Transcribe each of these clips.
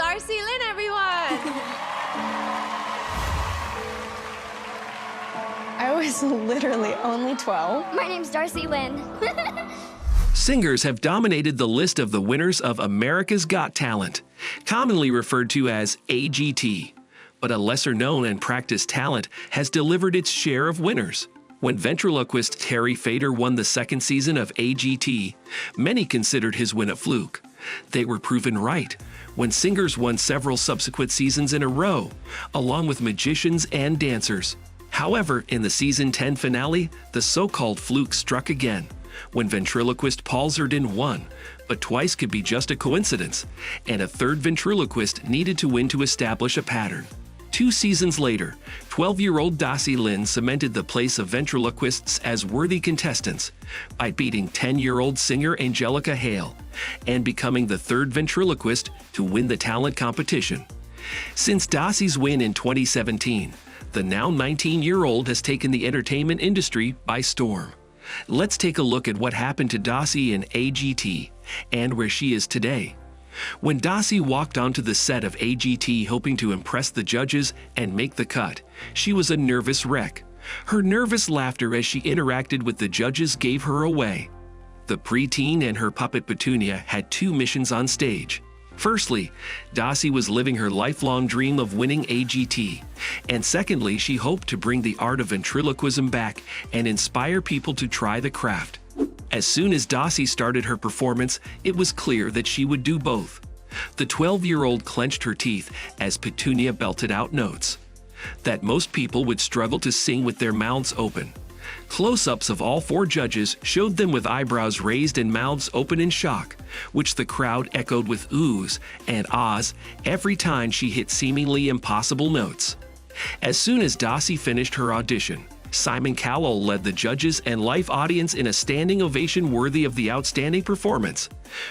Darci Lynne, everyone! I was literally only 12. My name's Darci Lynne. Singers have dominated the list of the winners of America's Got Talent, commonly referred to as AGT. But a lesser-known and practiced talent has delivered its share of winners. When ventriloquist Terry Fader won the second season of AGT, many considered his win a fluke. They were proven right when singers won several subsequent seasons in a row, along with magicians and dancers. However, in the season 10 finale, the so-called fluke struck again, when ventriloquist Paul Zerdin won, but twice could be just a coincidence, and a third ventriloquist needed to win to establish a pattern. 2 seasons later, 12-year-old Darci Lynne cemented the place of ventriloquists as worthy contestants by beating 10-year-old singer Angelica Hale and becoming the third ventriloquist to win the talent competition. Since Darci's win in 2017, the now 19-year-old has taken the entertainment industry by storm. Let's take a look at what happened to Darci in AGT and where she is today. When Darci walked onto the set of AGT hoping to impress the judges and make the cut, she was a nervous wreck. Her nervous laughter as she interacted with the judges gave her away. The preteen and her puppet Petunia had 2 missions on stage. Firstly, Darci was living her lifelong dream of winning AGT, and secondly, she hoped to bring the art of ventriloquism back and inspire people to try the craft. As soon as Darci started her performance, it was clear that she would do both. The 12-year-old clenched her teeth as Petunia belted out notes that most people would struggle to sing with their mouths open. Close-ups of all 4 judges showed them with eyebrows raised and mouths open in shock, which the crowd echoed with oohs and ahs every time she hit seemingly impossible notes. As soon as Darci finished her audition, Simon Cowell led the judges and live audience in a standing ovation worthy of the outstanding performance.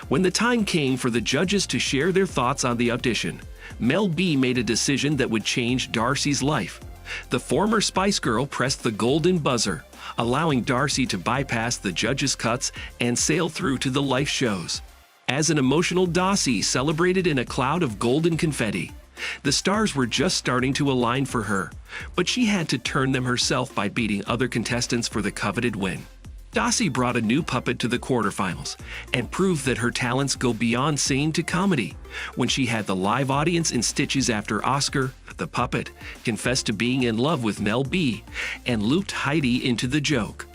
When the time came for the judges to share their thoughts on the audition, Mel B made a decision that would change Darci's life. The former Spice Girl pressed the golden buzzer, allowing Darci to bypass the judges' cuts and sail through to the life shows. As an emotional Darci celebrated in a cloud of golden confetti, the stars were just starting to align for her, but she had to turn them herself by beating other contestants for the coveted win. Darci brought a new puppet to the quarterfinals and proved that her talents go beyond singing to comedy when she had the live audience in stitches after Oscar, the puppet, confessed to being in love with Mel B and looped Heidi into the joke.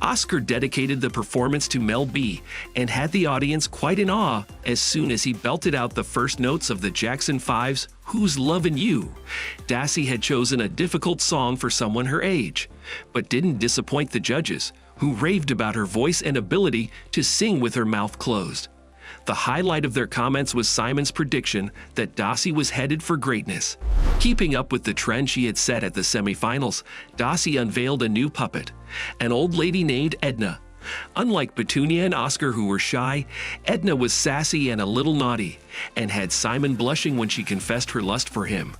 Oscar dedicated the performance to Mel B and had the audience quite in awe as soon as he belted out the first notes of the Jackson 5's Who's Lovin' You. Darci had chosen a difficult song for someone her age, but didn't disappoint the judges, who raved about her voice and ability to sing with her mouth closed. The highlight of their comments was Simon's prediction that Darci was headed for greatness. Keeping up with the trend she had set at the semifinals, Darci unveiled a new puppet, an old lady named Edna. Unlike Petunia and Oscar, who were shy, Edna was sassy and a little naughty, and had Simon blushing when she confessed her lust for him.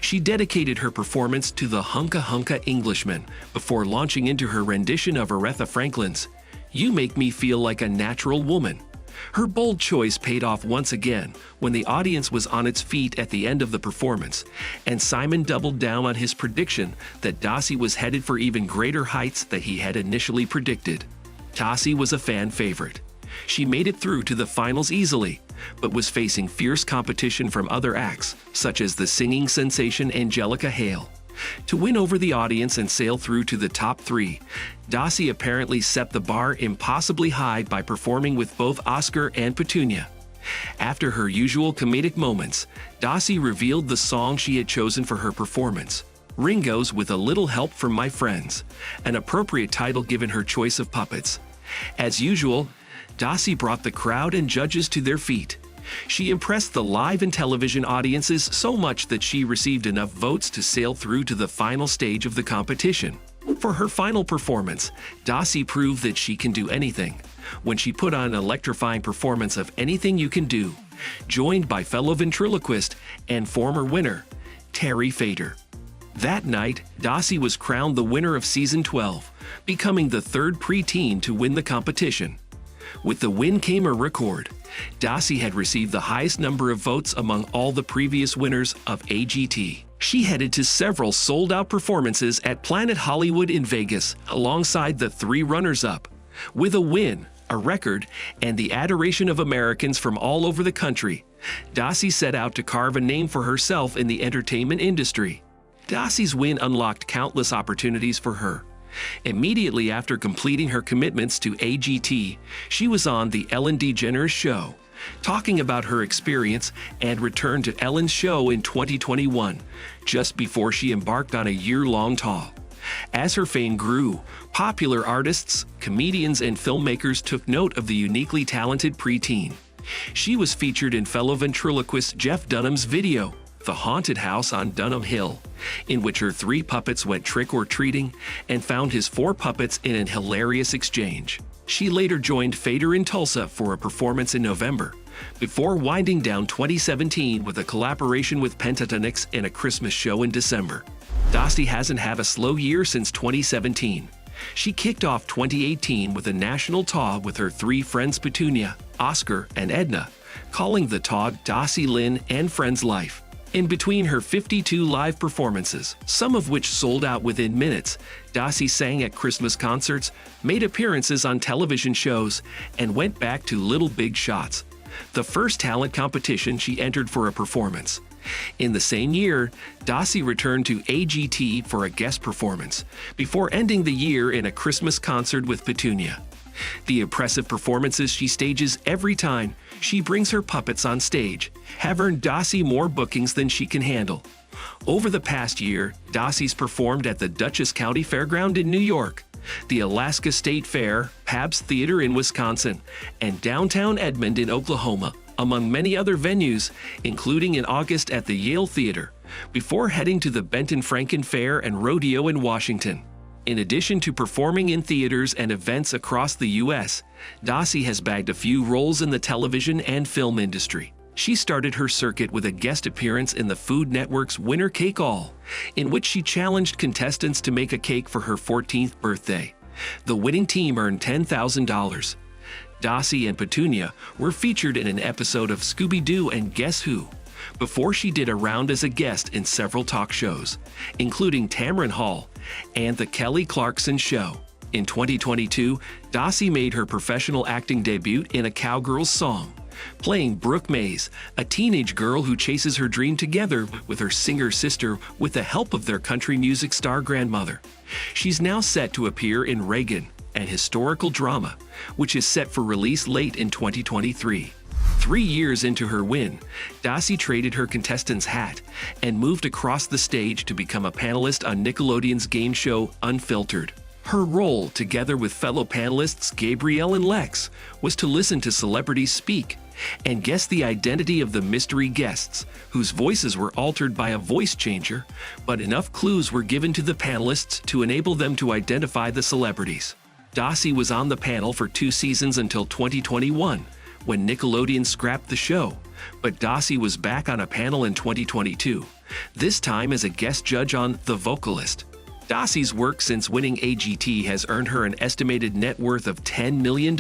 She dedicated her performance to the Hunka Hunka Englishman before launching into her rendition of Aretha Franklin's You Make Me Feel Like a Natural Woman. Her bold choice paid off once again when the audience was on its feet at the end of the performance, and Simon doubled down on his prediction that Darci was headed for even greater heights than he had initially predicted. Darci was a fan favorite. She made it through to the finals easily, but was facing fierce competition from other acts, such as the singing sensation Angelica Hale. To win over the audience and sail through to the top 3, Darci apparently set the bar impossibly high by performing with both Oscar and Petunia. After her usual comedic moments, Darci revealed the song she had chosen for her performance, Ringo's With a Little Help from My Friends, an appropriate title given her choice of puppets. As usual, Darci brought the crowd and judges to their feet. She impressed the live and television audiences so much that she received enough votes to sail through to the final stage of the competition. For her final performance, Darci proved that she can do anything when she put on an electrifying performance of Anything You Can Do, joined by fellow ventriloquist and former winner, Terry Fader. That night, Darci was crowned the winner of Season 12, becoming the third preteen to win the competition. With the win came a record, Darci had received the highest number of votes among all the previous winners of AGT. She headed to several sold-out performances at Planet Hollywood in Vegas alongside the 3 runners-up. With a win, a record, and the adoration of Americans from all over the country, Darci set out to carve a name for herself in the entertainment industry. Darci's win unlocked countless opportunities for her. Immediately after completing her commitments to AGT, she was on the Ellen DeGeneres Show, talking about her experience and returned to Ellen's show in 2021, just before she embarked on a year-long tour. As her fame grew, popular artists, comedians, and filmmakers took note of the uniquely talented preteen. She was featured in fellow ventriloquist Jeff Dunham's video, The Haunted House on Dunham Hill, in which her 3 puppets went trick-or-treating and found his 4 puppets in an hilarious exchange. She later joined Fader in Tulsa for a performance in November, before winding down 2017 with a collaboration with Pentatonix in a Christmas show in December. Darci hasn't had a slow year since 2017. She kicked off 2018 with a national tour with her 3 friends Petunia, Oscar, and Edna, calling the tour Darci Lynne and Friends Life. In between her 52 live performances, some of which sold out within minutes, Darci sang at Christmas concerts, made appearances on television shows, and went back to Little Big Shots, the first talent competition she entered for a performance. In the same year, Darci returned to AGT for a guest performance, before ending the year in a Christmas concert with Petunia. The impressive performances she stages every time she brings her puppets on stage have earned Darci more bookings than she can handle. Over the past year, Darci's performed at the Dutchess County Fairground in New York, the Alaska State Fair, Pabst Theater in Wisconsin, and downtown Edmond in Oklahoma, among many other venues, including in August at the Yale Theater, before heading to the Benton Franklin Fair and Rodeo in Washington. In addition to performing in theaters and events across the U.S., Darci has bagged a few roles in the television and film industry. She started her circuit with a guest appearance in the Food Network's Winner Cake All, in which she challenged contestants to make a cake for her 14th birthday. The winning team earned $10,000. Darci and Petunia were featured in an episode of Scooby-Doo and Guess Who, before she did a round as a guest in several talk shows, including Tamron Hall and The Kelly Clarkson Show. In 2022, Darci made her professional acting debut in a Cowgirl song, playing Brooke Mays, a teenage girl who chases her dream together with her singer sister with the help of their country music star grandmother. She's now set to appear in Reagan, an historical drama, which is set for release late in 2023. 3 years into her win, Darci traded her contestant's hat and moved across the stage to become a panelist on Nickelodeon's game show Unfiltered. Her role, together with fellow panelists Gabrielle and Lex, was to listen to celebrities speak and guess the identity of the mystery guests, whose voices were altered by a voice changer, but enough clues were given to the panelists to enable them to identify the celebrities. Darci was on the panel for 2 seasons until 2021, when Nickelodeon scrapped the show, but Darci was back on a panel in 2022, this time as a guest judge on The Vocalist. Darci's work since winning AGT has earned her an estimated net worth of $10 million.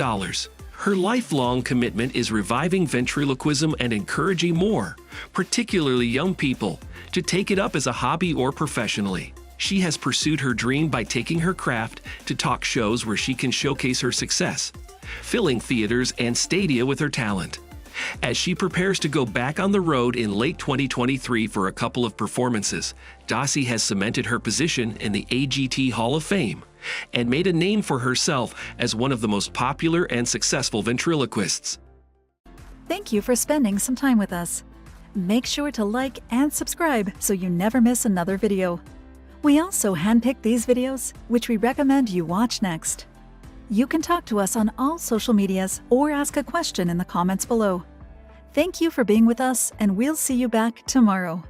Her lifelong commitment is reviving ventriloquism and encouraging more, particularly young people, to take it up as a hobby or professionally. She has pursued her dream by taking her craft to talk shows where she can showcase her success, filling theaters and stadia with her talent. As she prepares to go back on the road in late 2023 for a couple of performances, Darci has cemented her position in the AGT Hall of Fame and made a name for herself as one of the most popular and successful ventriloquists. Thank you for spending some time with us. Make sure to like and subscribe so you never miss another video. We also handpick these videos, which we recommend you watch next. You can talk to us on all social medias or ask a question in the comments below. Thank you for being with us, and we'll see you back tomorrow.